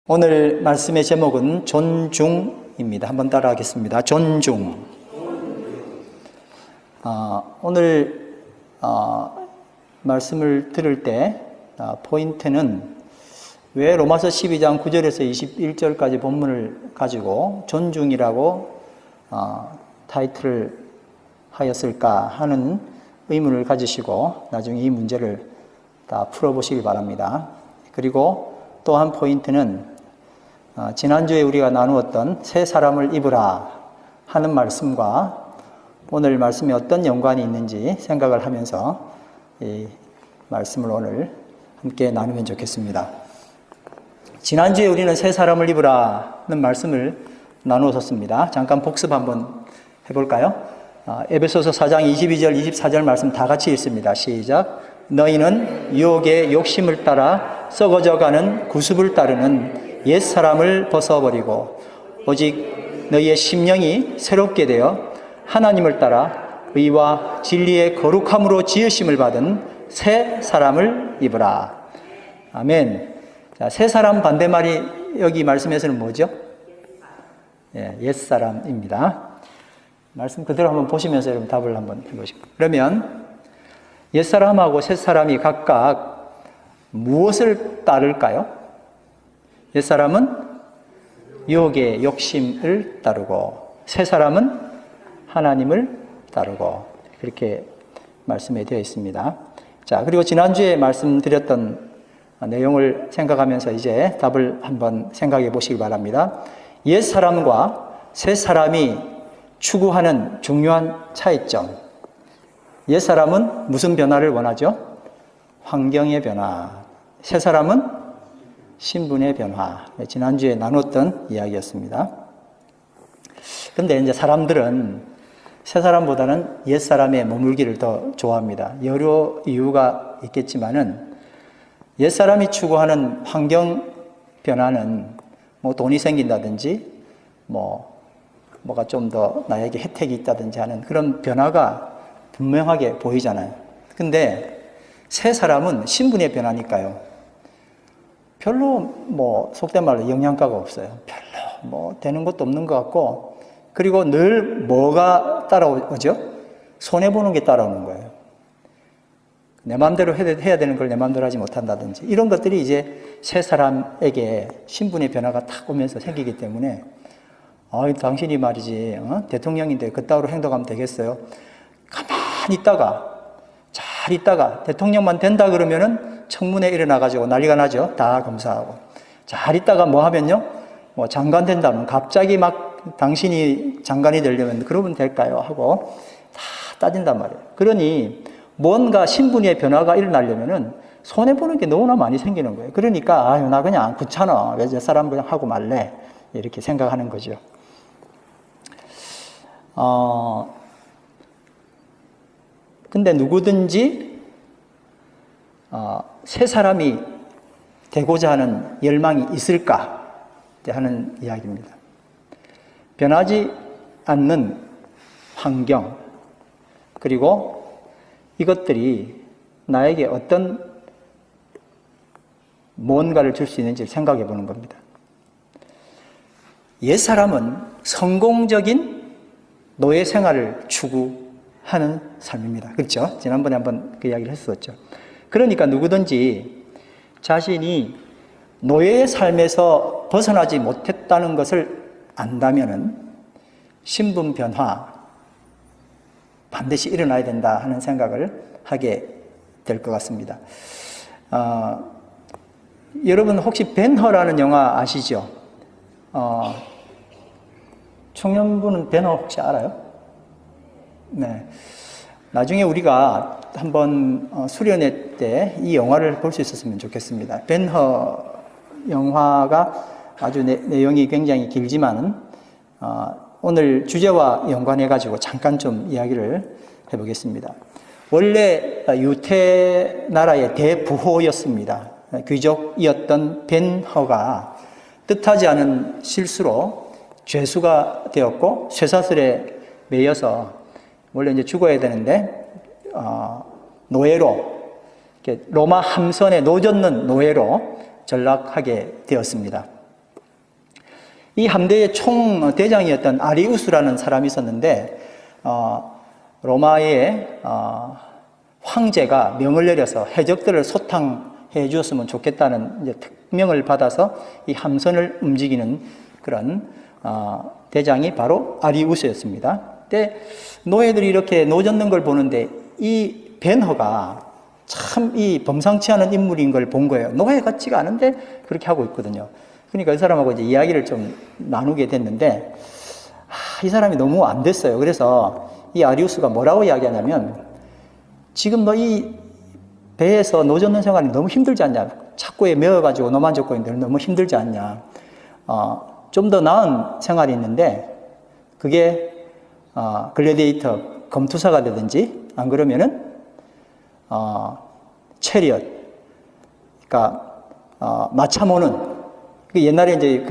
오늘 말씀의 제목은 존중입니다. 한번 따라하겠습니다. 존중. 오늘 말씀을 들을 때 포인트는 왜 로마서 12장 9절에서 21절까지 본문을 가지고 존중이라고 타이틀을 하였을까 하는 의문을 가지시고 나중에 이 문제를 다 풀어보시기 바랍니다. 그리고 또 한 포인트는 지난주에 우리가 나누었던 새 사람을 입으라 하는 말씀과 오늘 말씀에 어떤 연관이 있는지 생각을 하면서 이 말씀을 오늘 함께 나누면 좋겠습니다. 지난주에 우리는 새 사람을 입으라는 말씀을 나누었습니다. 잠깐 복습 한번 해볼까요? 에베소서 4장 22절 24절 말씀 다 같이 읽습니다. 시작. 너희는 유혹의 욕심을 따라 썩어져가는 구습을 따르는 옛사람을 벗어버리고 오직 너희의 심령이 새롭게 되어 하나님을 따라 의와 진리의 거룩함으로 지으심을 받은 새 사람을 입으라. 아멘. 자, 새 사람 반대말이 여기 말씀에서는 뭐죠? 옛사람입니다. 말씀 그대로 한번 보시면서 여러분 답을 한번 해보시고. 그러면 옛사람하고 새사람이 각각 무엇을 따를까요? 옛사람은 유혹의 욕심을 따르고 새사람은 하나님을 따르고 그렇게 말씀에 되어 있습니다. 자, 그리고 지난주에 말씀드렸던 내용을 생각하면서 이제 답을 한번 생각해 보시기 바랍니다. 옛사람과 새사람이 추구하는 중요한 차이점. 옛사람은 무슨 변화를 원하죠? 환경의 변화. 새사람은 신분의 변화. 지난주에 나눴던 이야기였습니다. 그런데 이제 사람들은 새사람보다는 옛사람의 머물기를 더 좋아합니다. 여러 이유가 있겠지만은 옛사람이 추구하는 환경 변화는 뭐 돈이 생긴다든지 뭐가 좀 더 나에게 혜택이 있다든지 하는 그런 변화가 분명하게 보이잖아요. 근데 새 사람은 신분의 변화니까요. 별로 속된 말로 영양가가 없어요. 별로 되는 것도 없는 것 같고, 그리고 늘 뭐가 따라오죠? 손해보는 게 따라오는 거예요. 내 마음대로 해야 되는 걸 내 마음대로 하지 못한다든지 이런 것들이 이제 새 사람에게 신분의 변화가 탁 오면서 생기기 때문에 당신이 말이지 대통령인데 그따위로 행동하면 되겠어요? 가만히 있다가 잘 있다가 대통령만 된다 그러면은 청문회 일어나가지고 난리가 나죠. 다 검사하고. 잘 있다가 뭐 하면요? 장관 된다면 갑자기 막 당신이 장관이 되려면 그러면 될까요? 하고 다 따진단 말이에요. 그러니 뭔가 신분의 변화가 일어나려면은 손해보는 게 너무나 많이 생기는 거예요. 그러니까 나 그냥 귀찮아. 왜 저 사람 그냥 하고 말래? 이렇게 생각하는 거죠. 근데 누구든지 새 사람이 되고자 하는 열망이 있을까 하는 이야기입니다. 변하지 않는 환경 그리고 이것들이 나에게 어떤 뭔가를 줄 수 있는지 생각해 보는 겁니다. 옛사람은 성공적인 노예 생활을 추구하는 삶입니다. 그렇죠? 지난번에 한번 그 이야기를 했었죠. 그러니까 누구든지 자신이 노예의 삶에서 벗어나지 못했다는 것을 안다면은 신분 변화 반드시 일어나야 된다 하는 생각을 하게 될 것 같습니다. 여러분 혹시 벤허라는 영화 아시죠? 청년분은 벤허 혹시 알아요? 네. 나중에 우리가 한번 수련회 때 이 영화를 볼 수 있었으면 좋겠습니다. 벤허 영화가 아주 내용이 굉장히 길지만은 오늘 주제와 연관해가지고 잠깐 좀 이야기를 해보겠습니다. 원래 유태 나라의 대부호였습니다. 귀족이었던 벤허가 뜻하지 않은 실수로 죄수가 되었고 쇠사슬에 매여서 원래 이제 죽어야 되는데 노예로 로마 함선에 노젓는 노예로 전락하게 되었습니다. 이 함대의 총 대장이었던 아리우스라는 사람이 있었는데 로마의 황제가 명을 내려서 해적들을 소탕해 주었으면 좋겠다는 이제 특명을 받아서 이 함선을 움직이는 그런 대장이 바로 아리우스였습니다. 그때 노예들이 이렇게 노젓는 걸 보는데 이 벤허가 참 이 범상치 않은 인물인 걸 본 거예요. 노예 같지가 않은데 그렇게 하고 있거든요. 그러니까 이 사람하고 이제 이야기를 좀 나누게 됐는데 이 사람이 너무 안 됐어요. 그래서 이 아리우스가 뭐라고 이야기하냐면 지금 너 이 배에서 노젓는 생활이 너무 힘들지 않냐? 착고에 매어가지고 너만 젓고 있는데 너무 힘들지 않냐? 좀 더 나은 생활이 있는데 그게 글래디에이터 검투사가 되든지 안 그러면은 체리엇, 그러니까 마차 모는 옛날에 이제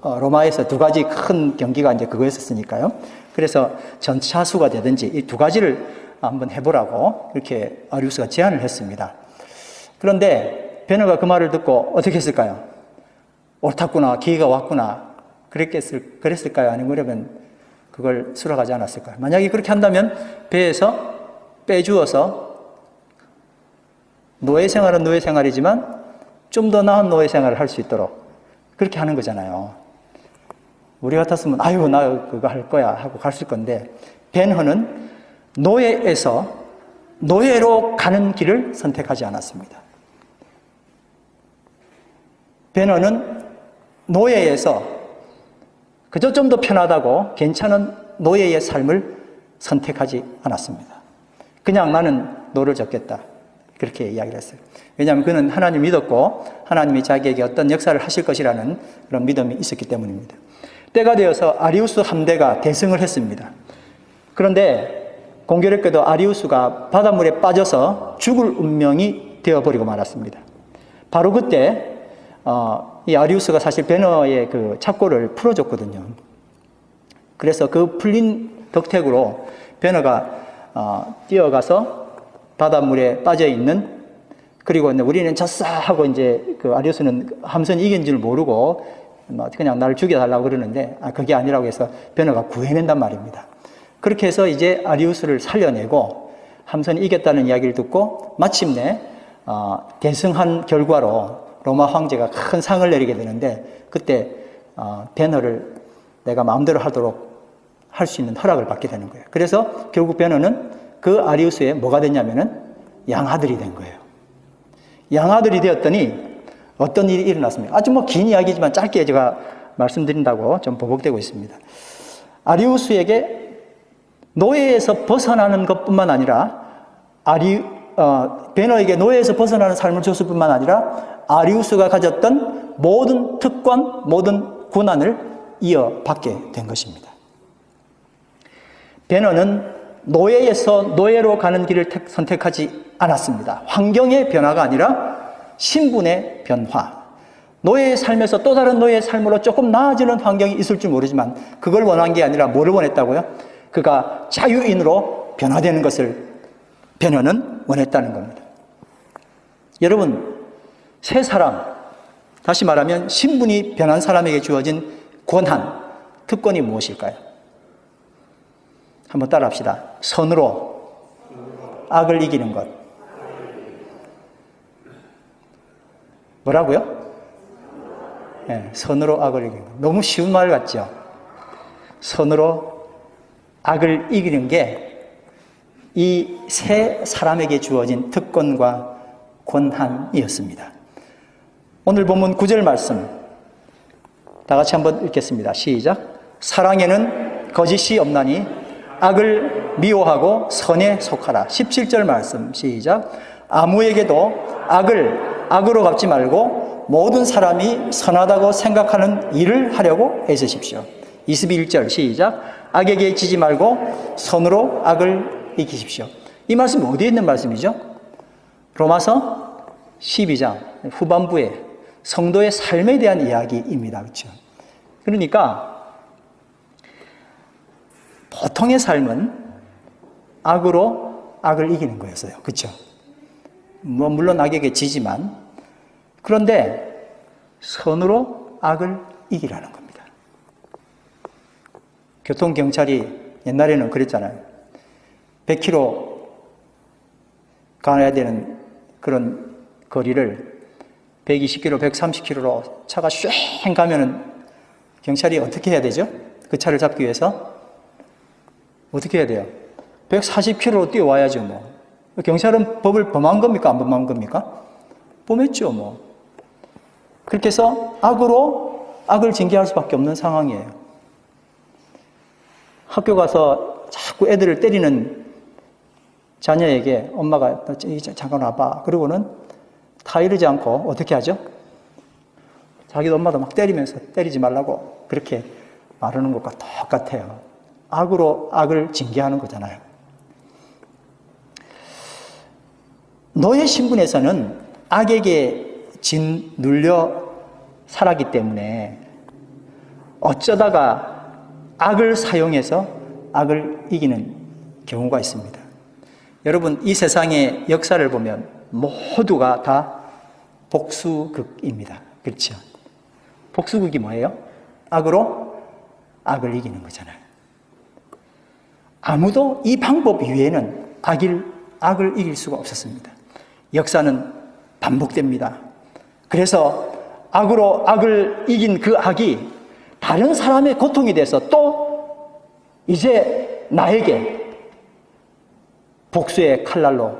로마에서 두 가지 큰 경기가 이제 그거였었으니까요. 그래서 전차수가 되든지 이 두 가지를 한번 해보라고 이렇게 아리우스가 제안을 했습니다. 그런데 베너가 그 말을 듣고 어떻게 했을까요? 옳았구나, 기회가 왔구나, 그랬을까요? 아니면 그러면 그걸 수락하지 않았을까요? 만약에 그렇게 한다면 배에서 빼주어서 노예 생활은 노예 생활이지만 좀 더 나은 노예 생활을 할 수 있도록 그렇게 하는 거잖아요. 우리 같았으면 아유 나 그거 할 거야 하고 갔을 건데 벤허는 노예에서 노예로 가는 길을 선택하지 않았습니다. 벤허는 노예에서 그저 좀 더 편하다고 괜찮은 노예의 삶을 선택하지 않았습니다. 그냥 나는 노를 젓겠다. 그렇게 이야기를 했어요. 왜냐하면 그는 하나님 믿었고 하나님이 자기에게 어떤 역사를 하실 것이라는 그런 믿음이 있었기 때문입니다. 때가 되어서 아리우스 함대가 대승을 했습니다. 그런데 공교롭게도 아리우스가 바닷물에 빠져서 죽을 운명이 되어버리고 말았습니다. 바로 그때 이 아리우스가 사실 베너의 그 착고를 풀어줬거든요. 그래서 그 풀린 덕택으로 베너가 뛰어가서 바닷물에 빠져 있는, 그리고 우리는 졌어 하고 이제 그 아리우스는 함선이 이긴 줄 모르고 그냥 나를 죽여달라고 그러는데 그게 아니라고 해서 베너가 구해낸단 말입니다. 그렇게 해서 이제 아리우스를 살려내고 함선이 이겼다는 이야기를 듣고 마침내 대승한 결과로 로마 황제가 큰 상을 내리게 되는데 그때 베너를 내가 마음대로 하도록 할 수 있는 허락을 받게 되는 거예요. 그래서 결국 베너는 그 아리우스의 뭐가 됐냐면은 양아들이 된 거예요. 양아들이 되었더니 어떤 일이 일어났습니다. 아주 긴 이야기지만 짧게 제가 말씀드린다고 좀 보복되고 있습니다. 아리우스에게 노예에서 벗어나는 것뿐만 아니라 베너에게 노예에서 벗어나는 삶을 줬을 뿐만 아니라 아리우스가 가졌던 모든 특권, 모든 권한을 이어받게 된 것입니다. 베너는 노예에서 노예로 가는 길을 선택하지 않았습니다. 환경의 변화가 아니라 신분의 변화. 노예의 삶에서 또 다른 노예의 삶으로 조금 나아지는 환경이 있을 줄 모르지만 그걸 원한 게 아니라 뭐를 원했다고요? 그가 자유인으로 변화되는 것을 베너는 원했다는 겁니다. 여러분, 새 사람, 다시 말하면 신분이 변한 사람에게 주어진 권한, 특권이 무엇일까요? 한번 따라합시다. 선으로 악을 이기는 것. 뭐라고요? 네, 선으로 악을 이기는 것. 너무 쉬운 말 같죠? 선으로 악을 이기는 게 이 세 사람에게 주어진 특권과 권한이었습니다. 오늘 본문 9절 말씀 다 같이 한번 읽겠습니다. 시작. 사랑에는 거짓이 없나니 악을 미워하고 선에 속하라. 17절 말씀 시작. 아무에게도 악을 악으로 갚지 말고 모든 사람이 선하다고 생각하는 일을 하려고 애쓰십시오. 21절 시작. 악에게 지지 말고 선으로 악을 이기십시오. 이 말씀 어디에 있는 말씀이죠? 로마서 12장 후반부에 성도의 삶에 대한 이야기입니다. 그렇죠? 그러니까 보통의 삶은 악으로 악을 이기는 거였어요. 그렇죠? 물론 악에게 지지만, 그런데 선으로 악을 이기라는 겁니다. 교통경찰이 옛날에는 그랬잖아요. 100km 가야 되는 그런 거리를 120km, 130km로 차가 쉥 가면은 경찰이 어떻게 해야 되죠? 그 차를 잡기 위해서 어떻게 해야 돼요? 140km로 뛰어와야죠, 뭐. 경찰은 법을 범한 겁니까? 안 범한 겁니까? 범했죠, 뭐. 그렇게 해서 악으로 악을 징계할 수밖에 없는 상황이에요. 학교 가서 자꾸 애들을 때리는 자녀에게 엄마가 잠깐 와봐. 그러고는 다 이러지 않고 어떻게 하죠? 자기도 엄마도 막 때리면서 때리지 말라고 그렇게 말하는 것과 똑같아요. 악으로 악을 징계하는 거잖아요. 노예 신분에서는 악에게 짓눌려 살았기 때문에 어쩌다가 악을 사용해서 악을 이기는 경우가 있습니다. 여러분, 이 세상의 역사를 보면 모두가 다 복수극입니다. 그렇죠? 복수극이 뭐예요? 악으로 악을 이기는 거잖아요. 아무도 이 방법 이외에는 악을 이길 수가 없었습니다. 역사는 반복됩니다. 그래서 악으로 악을 이긴 그 악이 다른 사람의 고통이 돼서 또 이제 나에게 복수의 칼날로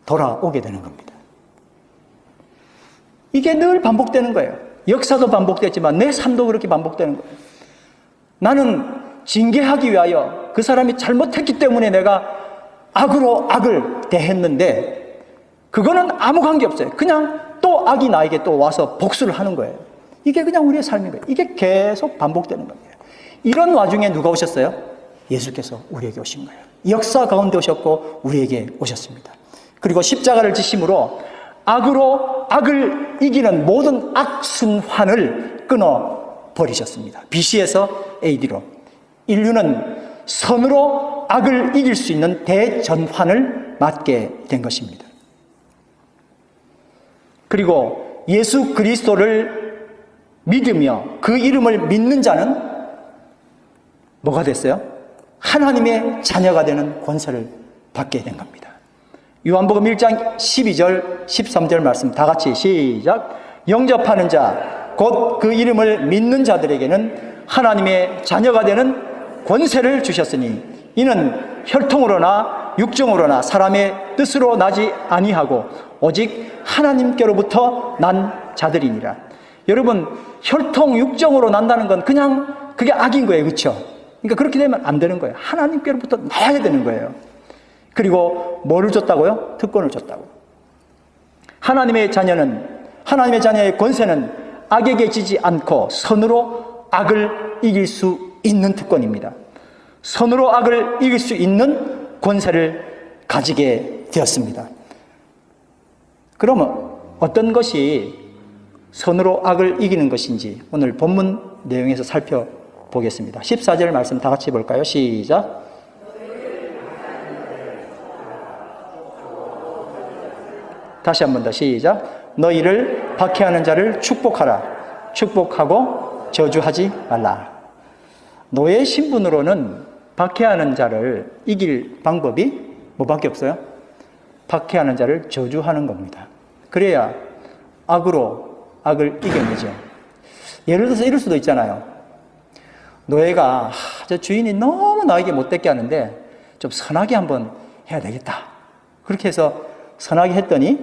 돌아오게 되는 겁니다. 이게 늘 반복되는 거예요. 역사도 반복됐지만 내 삶도 그렇게 반복되는 거예요. 나는 징계하기 위하여 그 사람이 잘못했기 때문에 내가 악으로 악을 대했는데 그거는 아무 관계 없어요. 그냥 또 악이 나에게 또 와서 복수를 하는 거예요. 이게 그냥 우리의 삶인 거예요. 이게 계속 반복되는 겁니다. 이런 와중에 누가 오셨어요? 예수께서 우리에게 오신 거예요. 역사 가운데 오셨고 우리에게 오셨습니다. 그리고 십자가를 지심으로 악으로 악을 이기는 모든 악순환을 끊어버리셨습니다. BC에서 AD로. 인류는 선으로 악을 이길 수 있는 대전환을 맞게 된 것입니다. 그리고 예수 그리스도를 믿으며 그 이름을 믿는 자는 뭐가 됐어요? 하나님의 자녀가 되는 권세를 받게 된 겁니다. 요한복음 1장 12절 13절 말씀 다 같이 시작. 영접하는 자 곧 그 이름을 믿는 자들에게는 하나님의 자녀가 되는 권세를 주셨으니 이는 혈통으로나 육정으로나 사람의 뜻으로 나지 아니하고 오직 하나님께로부터 난 자들이니라. 여러분, 혈통 육정으로 난다는 건 그냥 그게 악인 거예요. 그렇죠? 그러니까 그렇게 되면 안 되는 거예요. 하나님께로부터 나야 되는 거예요. 그리고 뭐를 줬다고요? 특권을 줬다고. 하나님의 자녀의 권세는 악에게 지지 않고 선으로 악을 이길 수 있는 특권입니다. 선으로 악을 이길 수 있는 권세를 가지게 되었습니다. 그러면 어떤 것이 선으로 악을 이기는 것인지 오늘 본문 내용에서 살펴보겠습니다. 14절 말씀 다 같이 볼까요? 시작. 다시 한 번 더 시작. 너희를 박해하는 자를 축복하라. 축복하고 저주하지 말라. 노예 신분으로는 박해하는 자를 이길 방법이 뭐밖에 없어요? 박해하는 자를 저주하는 겁니다. 그래야 악으로 악을 이겨내죠. 예를 들어서 이럴 수도 있잖아요. 노예가 저 주인이 너무 나에게 못되게 하는데 좀 선하게 한번 해야 되겠다. 그렇게 해서 선하게 했더니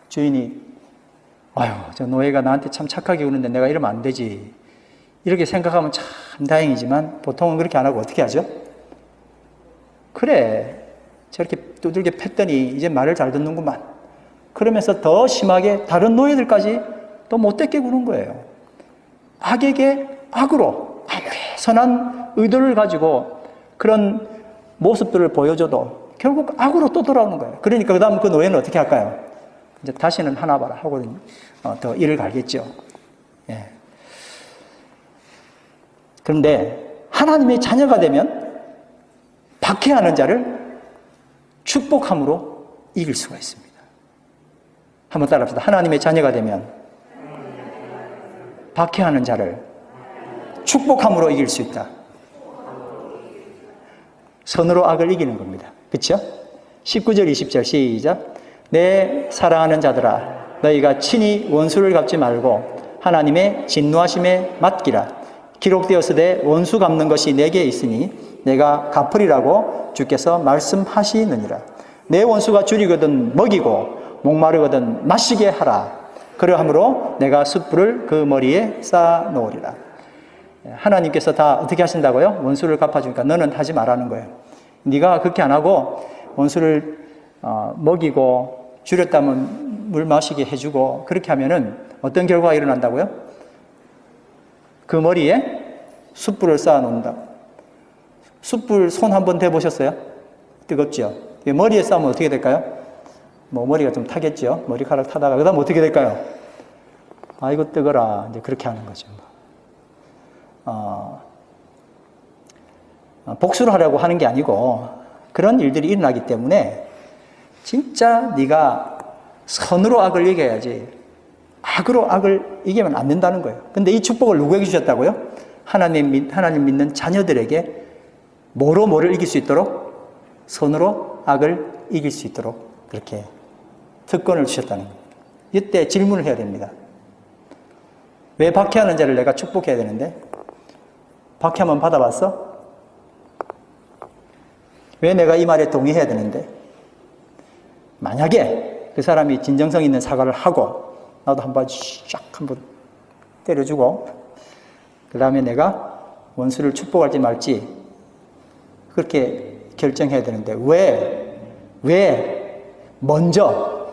주인이 아유, 저 노예가 나한테 참 착하게 구는데 내가 이러면 안 되지. 이렇게 생각하면 참 다행이지만 보통은 그렇게 안 하고 어떻게 하죠? 그래, 저렇게 두들겨 팼더니 이제 말을 잘 듣는구만. 그러면서 더 심하게 다른 노예들까지 또 못되게 구는 거예요. 악에게 악으로 아무리 선한 의도를 가지고 그런 모습들을 보여줘도 결국 악으로 또 돌아오는 거예요. 그러니까 그 다음 그 노예는 어떻게 할까요? 이제 다시는 하나 봐라 하고 더 이를 갈겠죠. 예. 그런데 하나님의 자녀가 되면 박해하는 자를 축복함으로 이길 수가 있습니다. 한번 따라합시다. 하나님의 자녀가 되면 박해하는 자를 축복함으로 이길 수 있다. 선으로 악을 이기는 겁니다. 그렇죠? 19절 20절 시작. 내 사랑하는 자들아 너희가 친히 원수를 갚지 말고 하나님의 진노하심에 맡기라. 기록되었으되 원수 갚는 것이 내게 있으니 내가 갚으리라고 주께서 말씀하시느니라. 내 원수가 줄이거든 먹이고 목마르거든 마시게 하라. 그러함으로 내가 숯불을 그 머리에 쌓아 놓으리라. 하나님께서 다 어떻게 하신다고요? 원수를 갚아주니까 너는 하지 말라는 거예요. 네가 그렇게 안 하고 원수를 먹이고 줄였다면 물 마시게 해주고 그렇게 하면은 어떤 결과가 일어난다고요? 그 머리에 숯불을 쌓아 놓는다. 숯불 손 한번 대보셨어요? 뜨겁죠? 머리에 쌓으면 어떻게 될까요? 뭐 머리가 좀 타겠죠? 머리카락 타다가 그 다음 어떻게 될까요? 아이고 뜨거라. 이제 그렇게 하는 거죠. 복수를 하려고 하는 게 아니고 그런 일들이 일어나기 때문에 진짜 네가 선으로 악을 이겨야지 악으로 악을 이기면 안 된다는 거예요. 근데 이 축복을 누구에게 주셨다고요? 하나님 믿는 자녀들에게 뭐를 이길 수 있도록? 선으로 악을 이길 수 있도록 그렇게 특권을 주셨다는 거예요. 이때 질문을 해야 됩니다. 왜 박해하는 자를 내가 축복해야 되는데? 박해하면 받아봤어? 왜 내가 이 말에 동의해야 되는데? 만약에 그 사람이 진정성 있는 사과를 하고 나도 한번 때려주고 그 다음에 내가 원수를 축복할지 말지 그렇게 결정해야 되는데 왜 먼저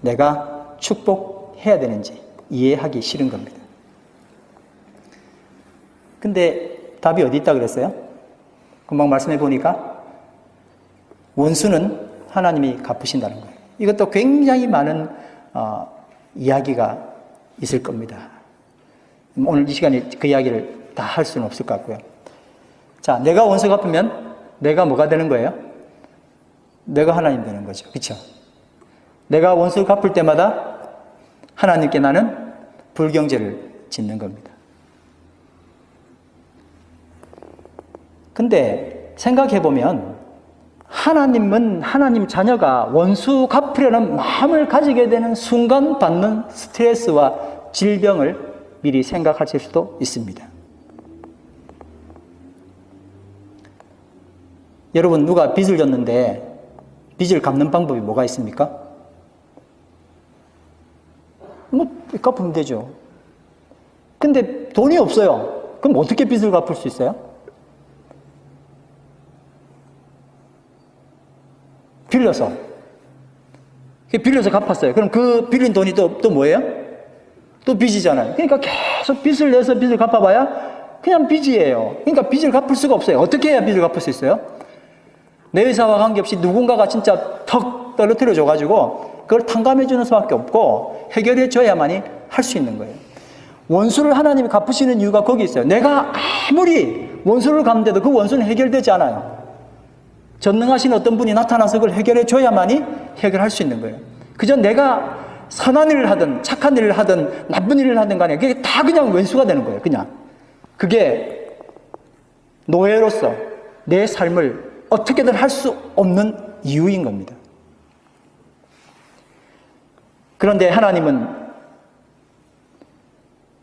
내가 축복해야 되는지 이해하기 싫은 겁니다. 근데 답이 어디 있다 그랬어요? 금방 말씀해 보니까 원수는 하나님이 갚으신다는 거예요. 이것도 굉장히 많은 이야기가 있을 겁니다. 오늘 이 시간에 그 이야기를 다 할 수는 없을 것 같고요. 자, 내가 원수 갚으면 내가 뭐가 되는 거예요? 내가 하나님 되는 거죠. 그렇죠? 내가 원수를 갚을 때마다 하나님께 나는 불경제를 짓는 겁니다. 근데 생각해보면 하나님은 하나님 자녀가 원수 갚으려는 마음을 가지게 되는 순간 받는 스트레스와 질병을 미리 생각하실 수도 있습니다. 여러분 누가 빚을 졌는데 빚을 갚는 방법이 뭐가 있습니까? 뭐 갚으면 되죠. 근데 돈이 없어요. 그럼 어떻게 빚을 갚을 수 있어요? 빌려서 갚았어요. 그럼 그 빌린 돈이 또 뭐예요? 또 빚이잖아요. 그러니까 계속 빚을 내서 빚을 갚아봐야 그냥 빚이에요. 그러니까 빚을 갚을 수가 없어요. 어떻게 해야 빚을 갚을 수 있어요? 내 의사와 관계없이 누군가가 진짜 턱 떨어뜨려 줘가지고 그걸 탕감해 주는 수밖에 없고 해결해 줘야만이 할 수 있는 거예요. 원수를 하나님이 갚으시는 이유가 거기 있어요. 내가 아무리 원수를 갚는데도 그 원수는 해결되지 않아요. 전능하신 어떤 분이 나타나서 그걸 해결해 줘야만이 해결할 수 있는 거예요. 그저 내가 선한 일을 하든 착한 일을 하든 나쁜 일을 하든 간에 그게 다 그냥 원수가 되는 거예요. 그냥 그게 노예로서 내 삶을 어떻게든 할 수 없는 이유인 겁니다. 그런데 하나님은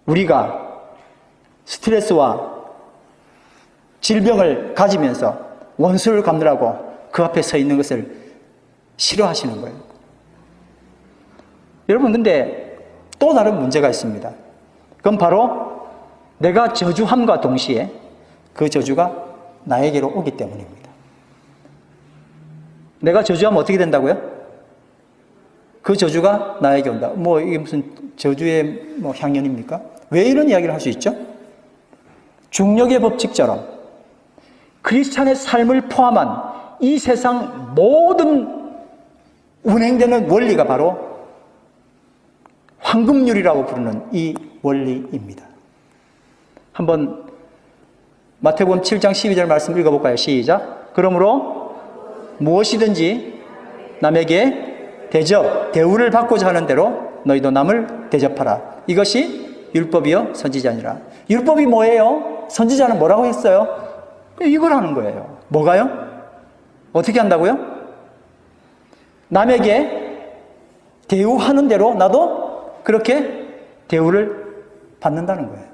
우리가 스트레스와 질병을 가지면서 원수를 갚느라고 그 앞에 서 있는 것을 싫어하시는 거예요. 여러분 근데 또 다른 문제가 있습니다. 그건 바로 내가 저주함과 동시에 그 저주가 나에게로 오기 때문입니다. 내가 저주하면 어떻게 된다고요? 그 저주가 나에게 온다. 뭐 이게 무슨 저주의 향연입니까? 왜 이런 이야기를 할 수 있죠? 중력의 법칙처럼 크리스찬의 삶을 포함한 이 세상 모든 운행되는 원리가 바로 황금률이라고 부르는 이 원리입니다. 한번 마태복음 7장 12절 말씀 읽어볼까요? 시작. 그러므로 무엇이든지 남에게 대우를 받고자 하는 대로 너희도 남을 대접하라. 이것이 율법이요 선지자니라. 율법이 뭐예요? 선지자는 뭐라고 했어요? 이걸 하는 거예요. 뭐가요? 어떻게 한다고요? 남에게 대우하는 대로 나도 그렇게 대우를 받는다는 거예요.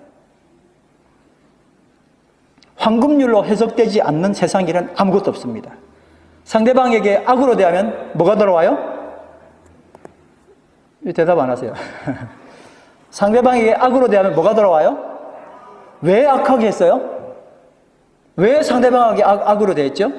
황금률로 해석되지 않는 세상에는 아무것도 없습니다. 상대방에게 악으로 대하면 뭐가 돌아와요? 대답 안 하세요. 상대방에게 악으로 대하면 뭐가 돌아와요? 왜 악하게 했어요? 왜 상대방에게 악으로 대했죠?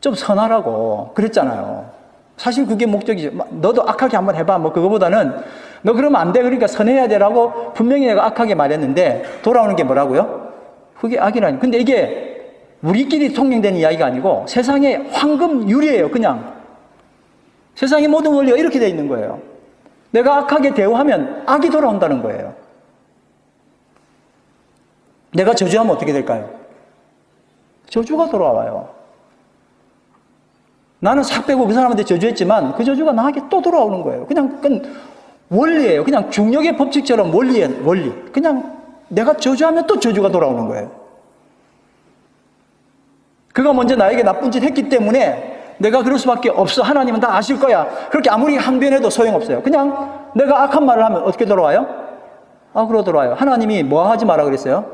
좀 선하라고 그랬잖아요. 사실 그게 목적이죠. 너도 악하게 한번 해봐. 뭐 그거보다는 너 그러면 안 돼. 그러니까 선해야 되라고 분명히 내가 악하게 말했는데 돌아오는 게 뭐라고요? 그게 악이라니. 근데 이게 우리끼리 통용되는 이야기가 아니고 세상의 황금율이에요. 그냥 세상의 모든 원리가 이렇게 되어 있는 거예요. 내가 악하게 대우하면 악이 돌아온다는 거예요. 내가 저주하면 어떻게 될까요? 저주가 돌아와요. 나는 싹 빼고 그 사람한테 저주했지만 그 저주가 나에게 또 돌아오는 거예요. 그냥 그건 원리예요. 그냥 중력의 법칙처럼 원리예요. 원리. 그냥 내가 저주하면 또 저주가 돌아오는 거예요. 그가 먼저 나에게 나쁜 짓 했기 때문에 내가 그럴 수밖에 없어. 하나님은 다 아실 거야. 그렇게 아무리 항변해도 소용없어요. 그냥 내가 악한 말을 하면 어떻게 돌아와요? 악으로 돌아와요. 하나님이 뭐 하지 마라 그랬어요?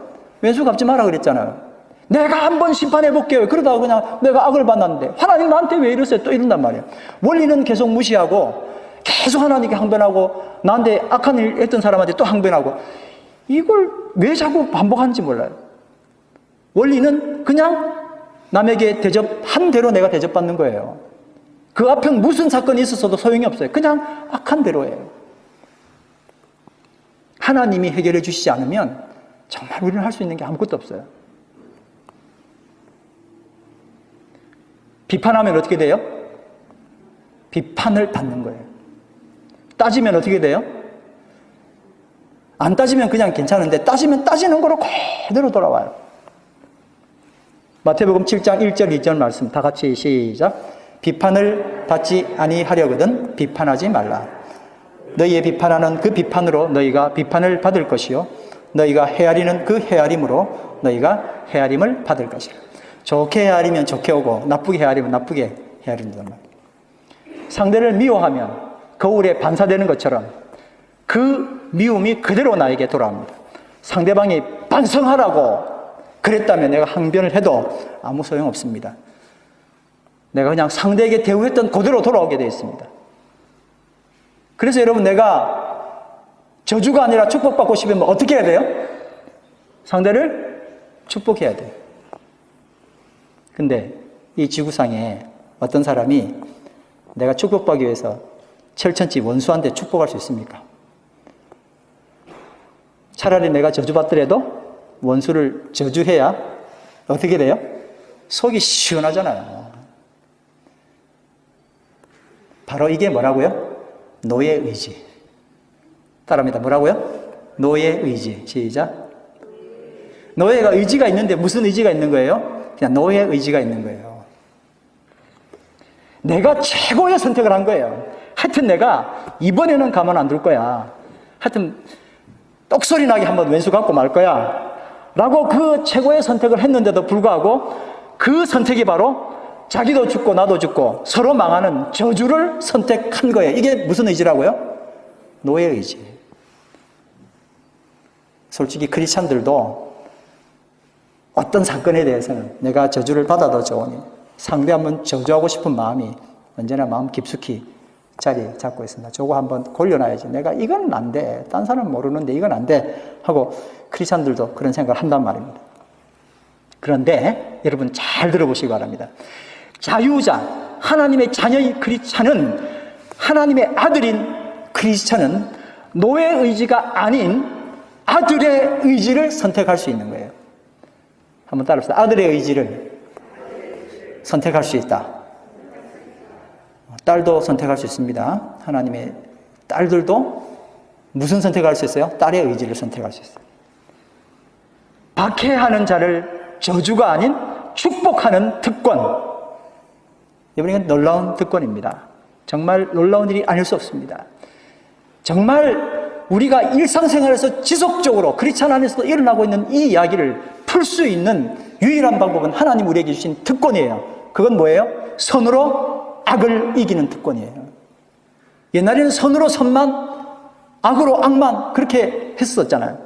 왼수 갚지 마라 그랬잖아요. 내가 한번 심판해 볼게요. 그러다가 그냥 내가 악을 만났는데 하나님 나한테 왜 이러세요? 또 이런단 말이에요. 원리는 계속 무시하고 계속 하나님께 항변하고 나한테 악한 일 했던 사람한테 또 항변하고 이걸 왜 자꾸 반복하는지 몰라요. 원리는 그냥 남에게 대접한 대로 내가 대접받는 거예요. 그 앞엔 무슨 사건이 있었어도 소용이 없어요. 그냥 악한 대로예요. 하나님이 해결해 주시지 않으면 정말 우리는 할 수 있는 게 아무것도 없어요. 비판하면 어떻게 돼요? 비판을 받는 거예요. 따지면 어떻게 돼요? 안 따지면 그냥 괜찮은데 따지면 따지는 거로 그대로 돌아와요. 마태복음 7장 1절 2절 말씀 다 같이 시작. 비판을 받지 아니하려거든 비판하지 말라. 너희의 비판하는 그 비판으로 너희가 비판을 받을 것이요 너희가 헤아리는 그 헤아림으로 너희가 헤아림을 받을 것이라. 좋게 헤아리면 좋게 오고 나쁘게 헤아리면 나쁘게 헤아린단 말이에요. 상대를 미워하면 거울에 반사되는 것처럼 그 미움이 그대로 나에게 돌아옵니다. 상대방이 반성하라고 그랬다면 내가 항변을 해도 아무 소용없습니다. 내가 그냥 상대에게 대우했던 그대로 돌아오게 되어 있습니다. 그래서 여러분 내가 저주가 아니라 축복받고 싶으면 어떻게 해야 돼요? 상대를 축복해야 돼요. 근데 이 지구상에 어떤 사람이 내가 축복받기 위해서 철천지 원수한테 축복할 수 있습니까? 차라리 내가 저주받더라도 원수를 저주해야 어떻게 돼요? 속이 시원하잖아요. 바로 이게 뭐라고요? 노예 의지. 따라합니다. 뭐라고요? 노예 의지. 시작. 노예가 의지가 있는데 무슨 의지가 있는 거예요? 그냥 노예 의지가 있는 거예요. 내가 최고의 선택을 한 거예요. 하여튼 내가 이번에는 가만 안 둘 거야. 하여튼 똑소리 나게 한번 왼수 갖고 말 거야. 라고 그 최고의 선택을 했는데도 불구하고 그 선택이 바로 자기도 죽고 나도 죽고 서로 망하는 저주를 선택한 거예요. 이게 무슨 의지라고요? 노예 의지. 솔직히 크리스찬들도 어떤 사건에 대해서는 내가 저주를 받아도 좋으니 상대 한번 저주하고 싶은 마음이 언제나 마음 깊숙이 자리 잡고 있습니다. 저거 한번 골려놔야지. 내가 이건 안 돼. 딴 사람은 모르는데 이건 안 돼. 하고 크리스찬들도 그런 생각을 한단 말입니다. 그런데 여러분 잘 들어보시기 바랍니다. 자유자, 하나님의 자녀인 크리스찬은, 하나님의 아들인 크리스찬은 노예 의지가 아닌 아들의 의지를 선택할 수 있는 거예요. 한번 따라합시다. 아들의 의지를 선택할 수 있다. 딸도 선택할 수 있습니다. 하나님의 딸들도 무슨 선택을 할 수 있어요? 딸의 의지를 선택할 수 있어요. 박해하는 자를 저주가 아닌 축복하는 특권. 이번엔 놀라운 특권입니다. 정말 놀라운 일이 아닐 수 없습니다. 정말 우리가 일상생활에서 지속적으로 크리스찬 안에서도 일어나고 있는 이 이야기를 풀 수 있는 유일한 방법은 하나님 우리에게 주신 특권이에요. 그건 뭐예요? 선으로 악을 이기는 특권이에요. 옛날에는 선으로 선만, 악으로 악만 그렇게 했었잖아요.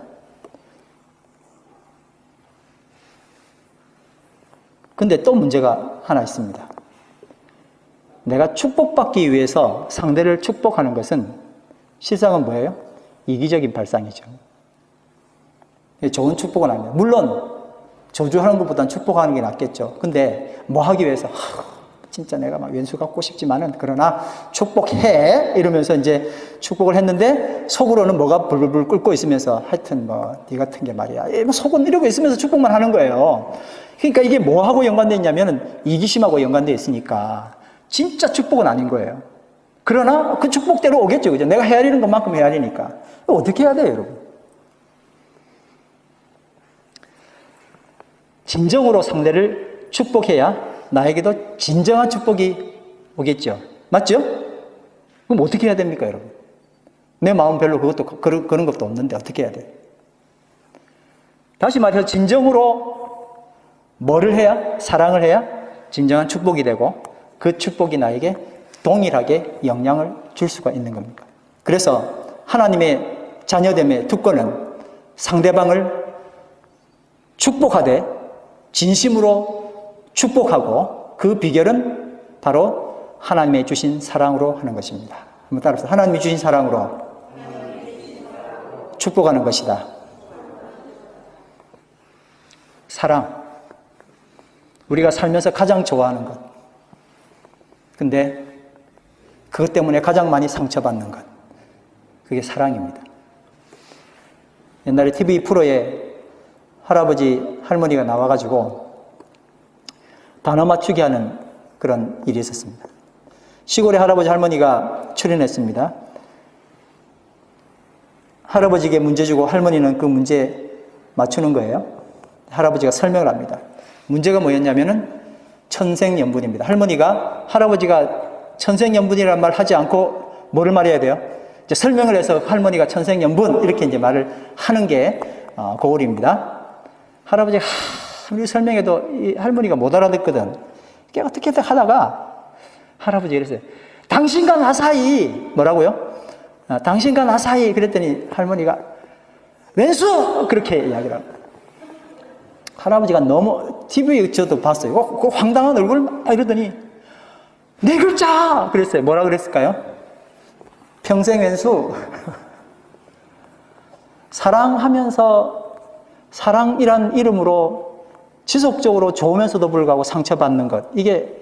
근데 또 문제가 하나 있습니다. 내가 축복받기 위해서 상대를 축복하는 것은 실상은 뭐예요? 이기적인 발상이죠. 좋은 축복은 아닙니다. 물론 저주하는 것보다는 축복하는 게 낫겠죠. 근데 뭐 하기 위해서 진짜 내가 막 왼수 갖고 싶지만은 그러나 축복해 이러면서 이제 축복을 했는데 속으로는 뭐가 불불 끓고 있으면서 하여튼 뭐 네 같은 게 말이야. 속은 이러고 있으면서 축복만 하는 거예요. 그러니까 이게 뭐하고 연관되어 있냐면은 이기심하고 연관되어 있으니까 진짜 축복은 아닌 거예요. 그러나 그 축복대로 오겠죠. 그죠? 내가 헤아리는 것만큼 헤아리니까. 어떻게 해야 돼요, 여러분? 진정으로 상대를 축복해야 나에게도 진정한 축복이 오겠죠. 맞죠? 그럼 어떻게 해야 됩니까, 여러분? 내 마음 별로 그런 것도 없는데 어떻게 해야 돼요? 다시 말해서 진정으로 뭐를 해야? 사랑을 해야 진정한 축복이 되고 그 축복이 나에게 동일하게 영향을 줄 수가 있는 겁니다. 그래서 하나님의 자녀됨의 특권은 상대방을 축복하되 진심으로 축복하고 그 비결은 바로 하나님의 주신 사랑으로 하는 것입니다. 한번 따라서 하나님이 주신 사랑으로 축복하는 것이다. 사랑. 우리가 살면서 가장 좋아하는 것. 근데 그것 때문에 가장 많이 상처받는 것. 그게 사랑입니다. 옛날에 TV 프로에 할아버지, 할머니가 나와가지고 단어 맞추기 하는 그런 일이 있었습니다. 시골에 할아버지, 할머니가 출연했습니다. 할아버지에게 문제 주고 할머니는 그 문제 맞추는 거예요. 할아버지가 설명을 합니다. 문제가 뭐였냐면은 천생연분입니다. 할머니가 할아버지가 천생연분이라는 말 하지 않고 뭐를 말해야 돼요? 이제 설명을 해서 할머니가 천생연분 이렇게 이제 말을 하는 게 고을입니다. 할아버지가 아무리 설명해도 이 할머니가 못 알아듣거든. 이게 어떻게든 하다가 할아버지가 이랬어요. 당신과 나 사이 뭐라고요? 당신과 나 사이 그랬더니 할머니가 왼수 그렇게 이야기를 합니다. 할아버지가 너무 TV에 저도 봤어요. 그 황당한 얼굴 이러더니 네 글자 그랬어요. 뭐라 그랬을까요? 평생 왼수. 사랑하면서 사랑이란 이름으로 지속적으로 좋으면서도 불구하고 상처받는 것, 이게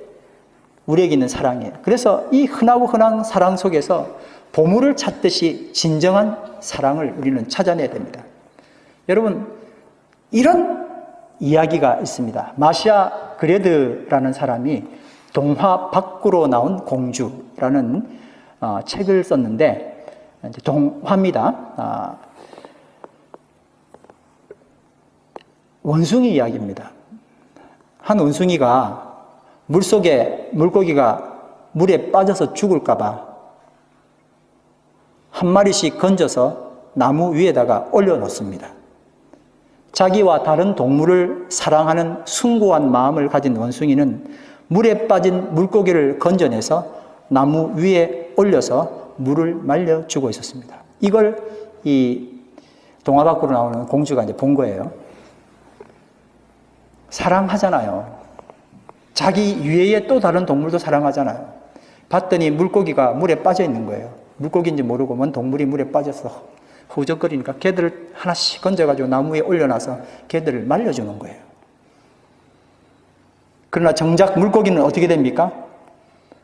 우리에게 있는 사랑이에요. 그래서 이 흔하고 흔한 사랑 속에서 보물을 찾듯이 진정한 사랑을 우리는 찾아내야 됩니다. 여러분, 이런 이야기가 있습니다. 마시아 그레드라는 사람이 동화 밖으로 나온 공주라는 책을 썼는데, 동화입니다. 원숭이 이야기입니다. 한 원숭이가 물속에 물고기가 물에 빠져서 죽을까봐 한 마리씩 건져서 나무 위에다가 올려놓습니다. 자기와 다른 동물을 사랑하는 숭고한 마음을 가진 원숭이는 물에 빠진 물고기를 건져내서 나무 위에 올려서 물을 말려주고 있었습니다. 이걸 이 동화 밖으로 나오는 공주가 이제 본 거예요. 사랑하잖아요. 자기 위에 또 다른 동물도 사랑하잖아요. 봤더니 물고기가 물에 빠져 있는 거예요. 물고기인지 모르고 뭔 동물이 물에 빠져서 후적거리니까 걔들을 하나씩 건져가지고 나무에 올려놔서 걔들을 말려주는 거예요. 그러나 정작 물고기는 어떻게 됩니까?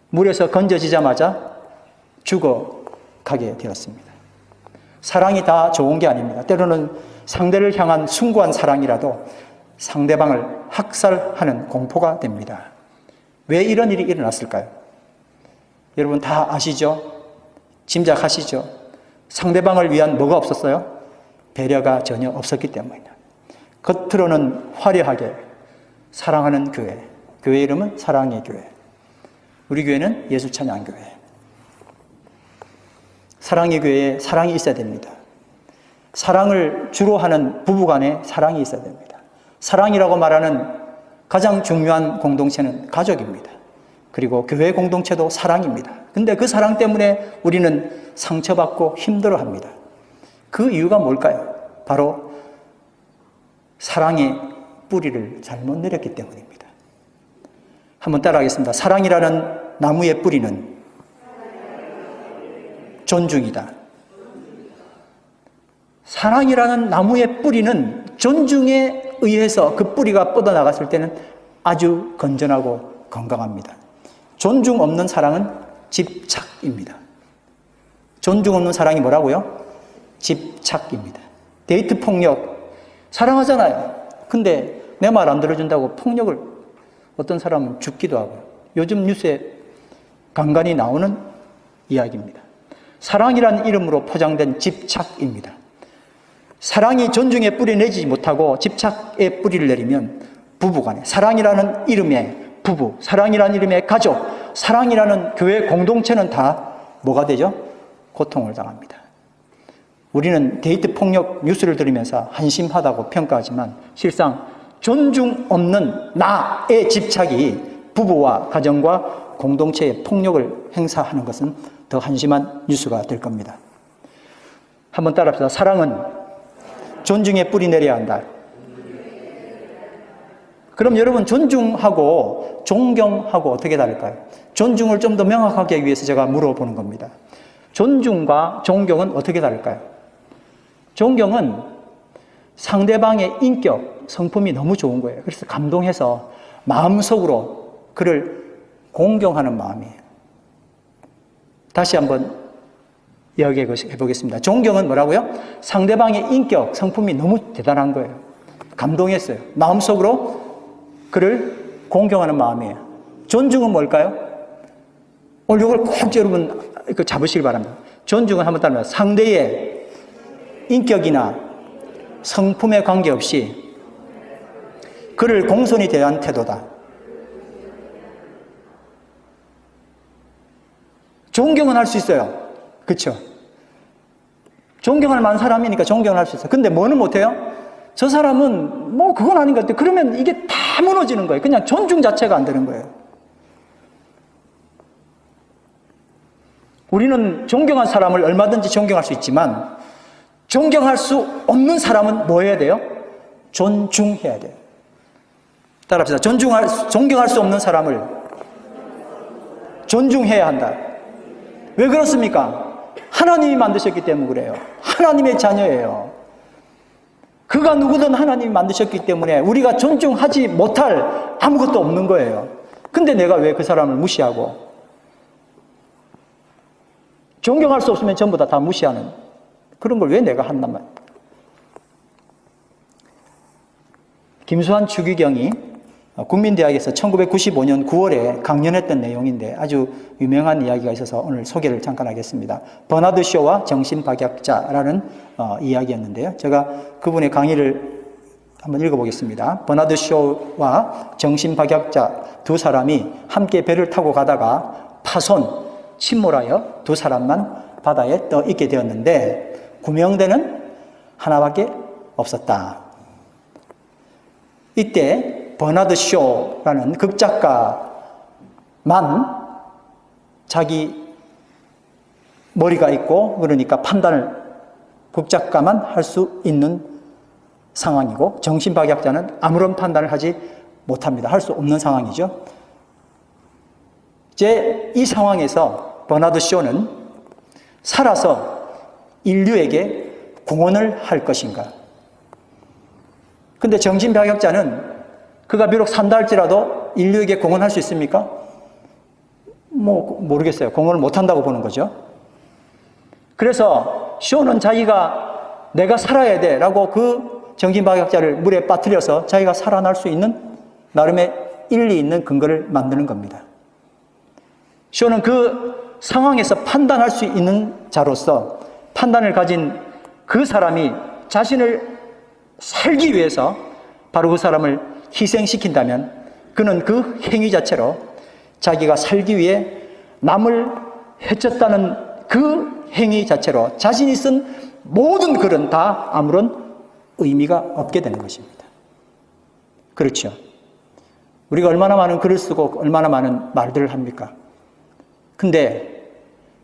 물에서 건져지자마자 죽어가게 되었습니다. 사랑이 다 좋은 게 아닙니다. 때로는 상대를 향한 숭고한 사랑이라도 상대방을 학살하는 공포가 됩니다. 왜 이런 일이 일어났을까요? 여러분 다 아시죠? 짐작하시죠? 상대방을 위한 뭐가 없었어요? 배려가 전혀 없었기 때문입니다. 겉으로는 화려하게 사랑하는 교회, 교회 이름은 사랑의 교회. 우리 교회는 예수찬양교회. 사랑의 교회에 사랑이 있어야 됩니다. 사랑을 주로 하는 부부간에 사랑이 있어야 됩니다. 사랑이라고 말하는 가장 중요한 공동체는 가족입니다. 그리고 교회 공동체도 사랑입니다. 근데 그 사랑 때문에 우리는 상처받고 힘들어합니다. 그 이유가 뭘까요? 바로 사랑의 뿌리를 잘못 내렸기 때문입니다. 한번 따라하겠습니다. 사랑이라는 나무의 뿌리는 존중이다. 사랑이라는 나무의 뿌리는 존중에 의해서 그 뿌리가 뻗어나갔을 때는 아주 건전하고 건강합니다. 존중 없는 사랑은 집착입니다. 존중 없는 사랑이 뭐라고요? 집착입니다. 데이트 폭력, 사랑하잖아요. 근데 내 말 안 들어준다고 폭력을, 어떤 사람은 죽기도 하고요. 요즘 뉴스에 간간히 나오는 이야기입니다. 사랑이라는 이름으로 포장된 집착입니다. 사랑이 존중의 뿌리 내지 못하고 집착의 뿌리를 내리면 부부간에, 사랑이라는 이름의 부부, 사랑이라는 이름의 가족, 사랑이라는 교회 공동체는 다 뭐가 되죠? 고통을 당합니다. 우리는 데이트 폭력 뉴스를 들으면서 한심하다고 평가하지만 실상 존중 없는 나의 집착이 부부와 가정과 공동체의 폭력을 행사하는 것은 더 한심한 뉴스가 될 겁니다. 한번 따라합시다. 사랑은 존중의 뿌리 내려야 한다. 그럼 여러분, 존중하고 존경하고 어떻게 다를까요? 존중을 좀 더 명확하게 하기 위해서 제가 물어보는 겁니다. 존중과 존경은 어떻게 다를까요? 존경은 상대방의 인격, 성품이 너무 좋은 거예요. 그래서 감동해서 마음속으로 그를 공경하는 마음이에요. 다시 한번 이야기해 보겠습니다. 존경은 뭐라고요? 상대방의 인격, 성품이 너무 대단한 거예요. 감동했어요. 마음속으로 그를 공경하는 마음이에요. 존중은 뭘까요? 오늘 이걸 꼭 여러분 잡으시기 바랍니다. 존중은 한번 따르면 상대의 인격이나 성품에 관계없이 그를 공손히 대한 태도다. 존경은 할 수 있어요. 그렇죠? 존경할 만한 사람이니까 존경을 할 수 있어요. 근데 뭐는 못해요? 저 사람은 뭐 그건 아닌 것 같아요. 그러면 이게 다 무너지는 거예요. 그냥 존중 자체가 안 되는 거예요. 우리는 존경한 사람을 얼마든지 존경할 수 있지만 존경할 수 없는 사람은 뭐 해야 돼요? 존중해야 돼요. 따라합시다. 존경할 수 없는 사람을 존중해야 한다. 왜 그렇습니까? 하나님이 만드셨기 때문에 그래요. 하나님의 자녀예요. 그가 누구든 하나님이 만드셨기 때문에 우리가 존중하지 못할 아무것도 없는 거예요. 근데 내가 왜 그 사람을 무시하고, 존경할 수 없으면 전부 다 무시하는 그런 걸 왜 내가 한단 말이에요. 김수환 추기경이 국민대학에서 1995년 9월에 강연했던 내용인데 아주 유명한 이야기가 있어서 오늘 소개를 잠깐 하겠습니다. 버나드 쇼와 정신박약자라는 이야기였는데요. 제가 그분의 강의를 한번 읽어보겠습니다. 버나드 쇼와 정신박약자 두 사람이 함께 배를 타고 가다가 파손, 침몰하여 두 사람만 바다에 떠 있게 되었는데 구명대는 하나밖에 없었다. 이때 버나드 쇼라는 극작가만 자기 머리가 있고 그러니까 판단을 극작가만 할 수 있는 상황이고 정신박약자는 아무런 판단을 하지 못합니다. 할 수 없는 상황이죠. 이제 이 상황에서 버나드 쇼는 살아서 인류에게 구원을 할 것인가? 근데 정신박약자는 그가 비록 산다 할지라도 인류에게 공헌할 수 있습니까? 모르겠어요. 공헌을 못한다고 보는 거죠. 그래서 쇼는 자기가 내가 살아야 돼 라고 그 정신박약자를 물에 빠뜨려서 자기가 살아날 수 있는 나름의 일리 있는 근거를 만드는 겁니다. 쇼는 그 상황에서 판단할 수 있는 자로서 판단을 가진 그 사람이 자신을 살기 위해서 바로 그 사람을 희생시킨다면 그는 그 행위 자체로 자기가 살기 위해 남을 해쳤다는 그 행위 자체로 자신이 쓴 모든 글은 다 아무런 의미가 없게 되는 것입니다. 그렇죠. 우리가 얼마나 많은 글을 쓰고 얼마나 많은 말들을 합니까? 근데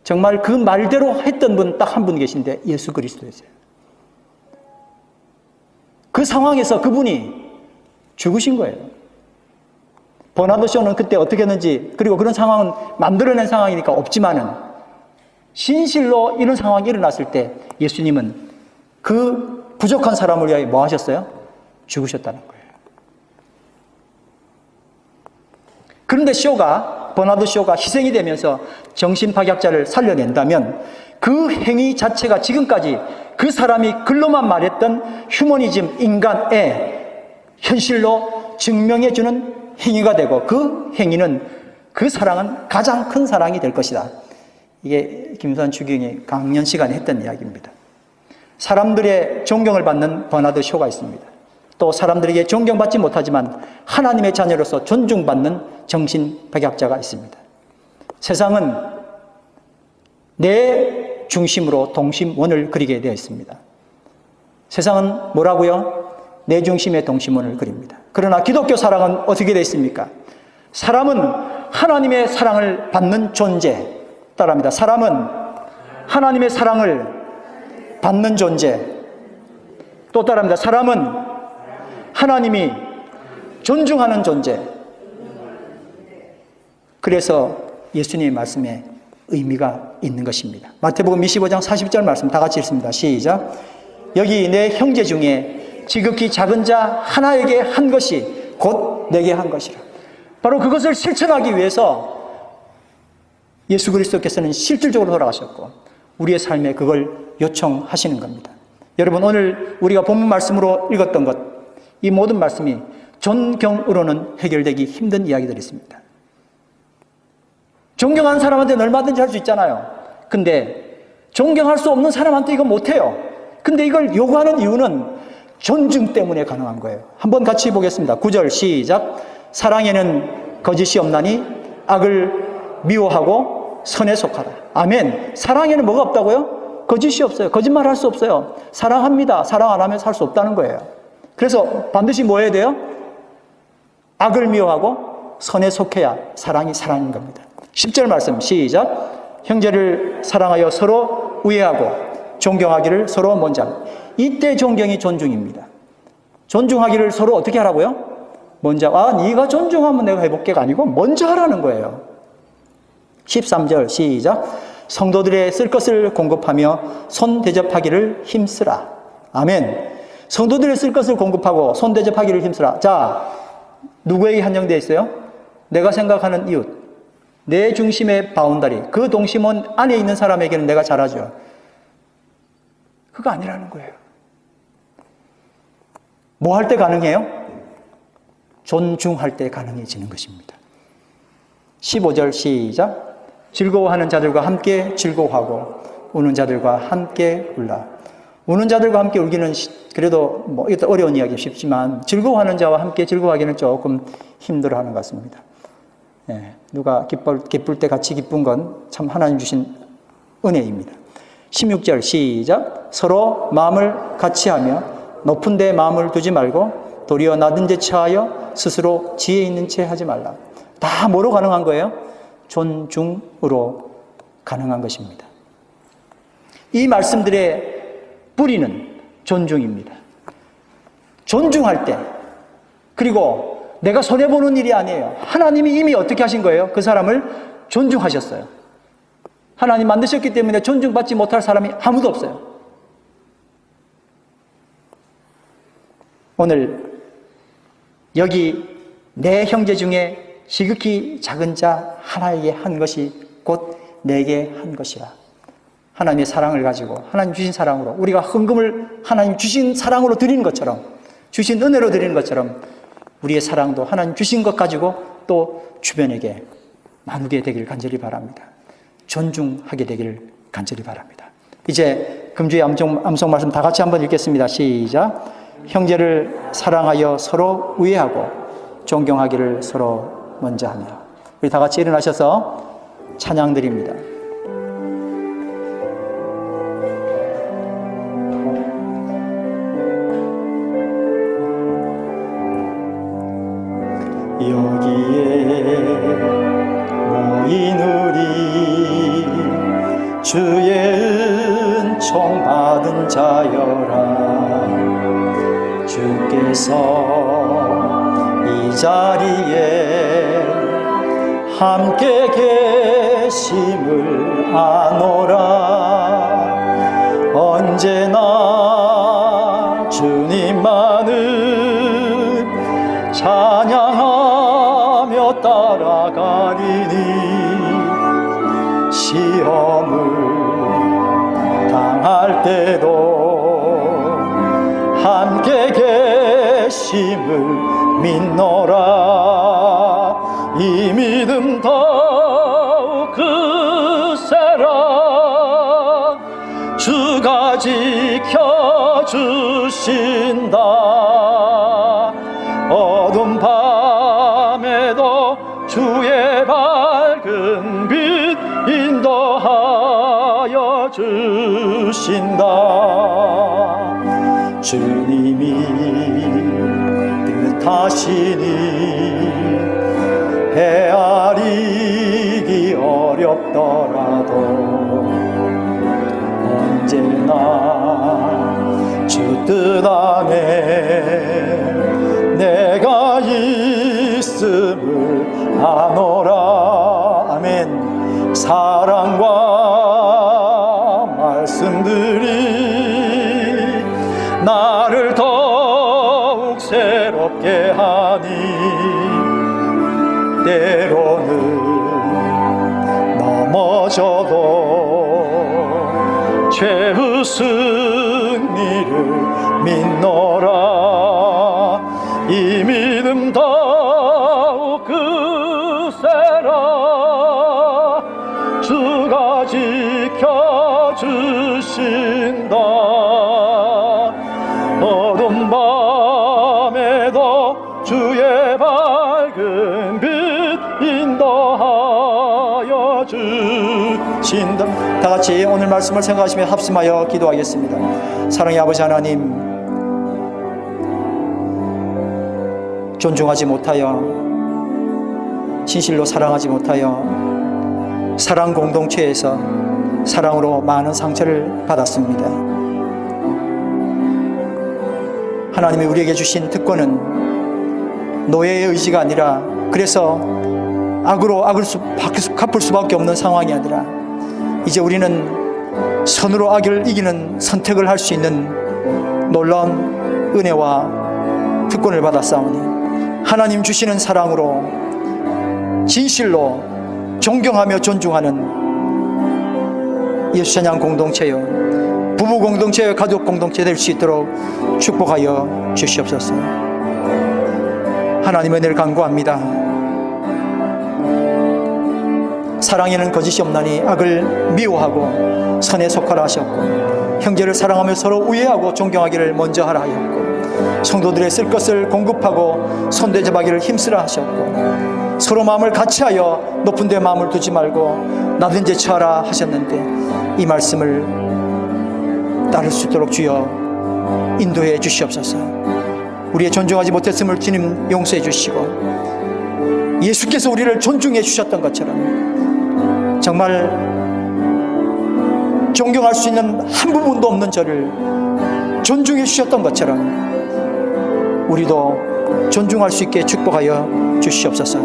정말 그 말대로 했던 분 딱 한 분 계신데 예수 그리스도였어요. 그 상황에서 그분이 죽으신 거예요. 버나드 쇼는 그때 어떻게 했는지, 그리고 그런 상황은 만들어낸 상황이니까 없지만은 진실로 이런 상황이 일어났을 때 예수님은 그 부족한 사람을 위하여 뭐 하셨어요? 죽으셨다는 거예요. 그런데 버나드 쇼가 희생이 되면서 정신박약자를 살려낸다면 그 행위 자체가 지금까지 그 사람이 글로만 말했던 휴머니즘, 인간의 현실로 증명해주는 행위가 되고, 그 행위는, 그 사랑은 가장 큰 사랑이 될 것이다. 이게 김수환 추기경이 강연 시간에 했던 이야기입니다. 사람들의 존경을 받는 버나드 쇼가 있습니다. 또 사람들에게 존경받지 못하지만 하나님의 자녀로서 존중받는 정신박약자가 있습니다. 세상은 내 중심으로 동심원을 그리게 되어 있습니다. 세상은 뭐라고요? 내 중심의 동심원을 그립니다. 그러나 기독교 사랑은 어떻게 되어 있습니까? 사람은 하나님의 사랑을 받는 존재. 따라합니다. 사람은 하나님의 사랑을 받는 존재. 또 따라합니다. 사람은 하나님이 존중하는 존재. 그래서 예수님의 말씀에 의미가 있는 것입니다. 마태복음 25장 40절 말씀 다 같이 읽습니다. 시작. 여기 내 형제 중에 지극히 작은 자 하나에게 한 것이 곧 내게 한 것이라. 바로 그것을 실천하기 위해서 예수 그리스도께서는 실질적으로 돌아가셨고 우리의 삶에 그걸 요청하시는 겁니다. 여러분, 오늘 우리가 본문 말씀으로 읽었던 것, 이 모든 말씀이 존경으로는 해결되기 힘든 이야기들이 있습니다. 존경하는 사람한테는 얼마든지 할 수 있잖아요. 근데 존경할 수 없는 사람한테 이거 못해요. 근데 이걸 요구하는 이유는 존중 때문에 가능한 거예요. 한번 같이 보겠습니다. 9절 시작. 사랑에는 거짓이 없나니 악을 미워하고 선에 속하라. 아멘. 사랑에는 뭐가 없다고요? 거짓이 없어요. 거짓말 할 수 없어요. 사랑합니다. 사랑 안 하면 살 수 없다는 거예요. 그래서 반드시 뭐 해야 돼요? 악을 미워하고 선에 속해야 사랑이 사랑인 겁니다. 10절 말씀 시작. 형제를 사랑하여 서로 우애하고 존경하기를 서로 먼저 하라. 이때 존경이 존중입니다. 존중하기를 서로 어떻게 하라고요? 먼저. 네가 존중하면 내가 해볼게가 아니고 먼저 하라는 거예요. 13절 시작. 성도들의 쓸 것을 공급하며 손 대접하기를 힘쓰라. 아멘. 성도들의 쓸 것을 공급하고 손 대접하기를 힘쓰라. 자, 누구에게 한정되어 있어요? 내가 생각하는 이웃, 내 중심의 바운다리, 그 동심원 안에 있는 사람에게는 내가 잘하죠. 그거 아니라는 거예요. 뭐 할 때 가능해요? 존중할 때 가능해지는 것입니다. 15절 시작. 즐거워하는 자들과 함께 즐거워하고 우는 자들과 함께 울라. 우는 자들과 함께 울기는 그래도 뭐 이것도 어려운 이야기 쉽지만 즐거워하는 자와 함께 즐거워하기는 조금 힘들어하는 것 같습니다. 예, 누가 기쁠 때 같이 기쁜 건 참 하나님 주신 은혜입니다. 16절 시작. 서로 마음을 같이 하며 높은 데 마음을 두지 말고 도리어 낮은 데 처하여 스스로 지혜 있는 채 하지 말라. 다 뭐로 가능한 거예요? 존중으로 가능한 것입니다. 이 말씀들의 뿌리는 존중입니다. 존중할 때, 그리고 내가 손해보는 일이 아니에요. 하나님이 이미 어떻게 하신 거예요? 그 사람을 존중하셨어요. 하나님 만드셨기 때문에 존중받지 못할 사람이 아무도 없어요. 오늘 여기 내 형제 중에 지극히 작은 자 하나에게 한 것이 곧 내게 한 것이라. 하나님의 사랑을 가지고 하나님 주신 사랑으로 우리가 헌금을 하나님 주신 사랑으로 드리는 것처럼, 주신 은혜로 드리는 것처럼 우리의 사랑도 하나님 주신 것 가지고 또 주변에게 나누게 되기를 간절히 바랍니다. 존중하게 되기를 간절히 바랍니다. 이제 금주의 암송 말씀 다 같이 한번 읽겠습니다. 시작. 형제를 사랑하여 서로 우애하고 존경하기를 서로 먼저 하며. 우리 다 같이 일어나셔서 찬양 드립니다. 여기에 모인 우리 주의 은총 받은 자여라. 주께서 이 자리에 함께 계심을 아노라. 언제나 주님만을 찬양하며 따라가리니 시험을 당할 때도 함께 계심을 믿노라. 이 믿음 더욱 크세라. 주가 지켜주신다. 어두운 밤에도 주의 밝은 빛 인도하여 주신다. 주님이 뜻하시니 헤아리기 어렵더라도 언제나 주 뜻 안에 내가 있음을 아노라. 아멘. 사랑과 말씀들이 나를 더욱 새롭게 하니 때로는 넘어져도 최후 승리를 믿노라. 이 믿음 더욱 크세라. 주가 지켜주신다. 어두운 밤에도 주의 밝은 빛 인도하여 주신다. 다 같이 오늘 말씀을 생각하시며 합심하여 기도하겠습니다. 사랑의 아버지 하나님, 존중하지 못하여 진실로 사랑하지 못하여 사랑 공동체에서 사랑으로 많은 상처를 받았습니다. 하나님이 우리에게 주신 특권은 노예의 의지가 아니라, 그래서 악으로 악을 갚을 수밖에 없는 상황이 아니라 이제 우리는 선으로 악을 이기는 선택을 할 수 있는 놀라운 은혜와 특권을 받았사오니 하나님 주시는 사랑으로 진실로 존경하며 존중하는 예수찬양 공동체요, 부부 공동체요, 가족 공동체 될 수 있도록 축복하여 주시옵소서. 하나님의 은혜를 간구합니다. 사랑에는 거짓이 없나니 악을 미워하고 선에 속하라 하셨고, 형제를 사랑하며 서로 우애하고 존경하기를 먼저 하라 하였고, 성도들의 쓸 것을 공급하고 손대접하기를 힘쓰라 하셨고, 서로 마음을 같이하여 높은 데 마음을 두지 말고 낮은 데 처하라 하셨는데, 이 말씀을 따를 수 있도록 주여 인도해 주시옵소서. 우리의 존중하지 못했음을 주님 용서해 주시고, 예수께서 우리를 존중해 주셨던 것처럼 정말 존경할 수 있는 한 부분도 없는 저를 존중해 주셨던 것처럼 우리도 존중할 수 있게 축복하여 주시옵소서.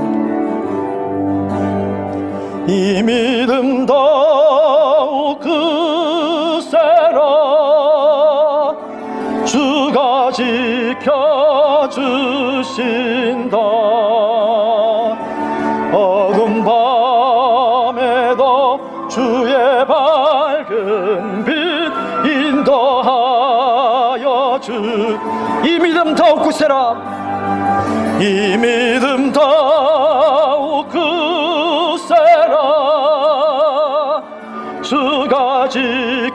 이 믿음 더욱 크세라. 주가 지켜주신다. 어두운 밤에도 주의 밝은 빛 인도하여 이 믿음 더욱 크세라. 이 믿음 더욱 크세라. 주가 지켜주신다.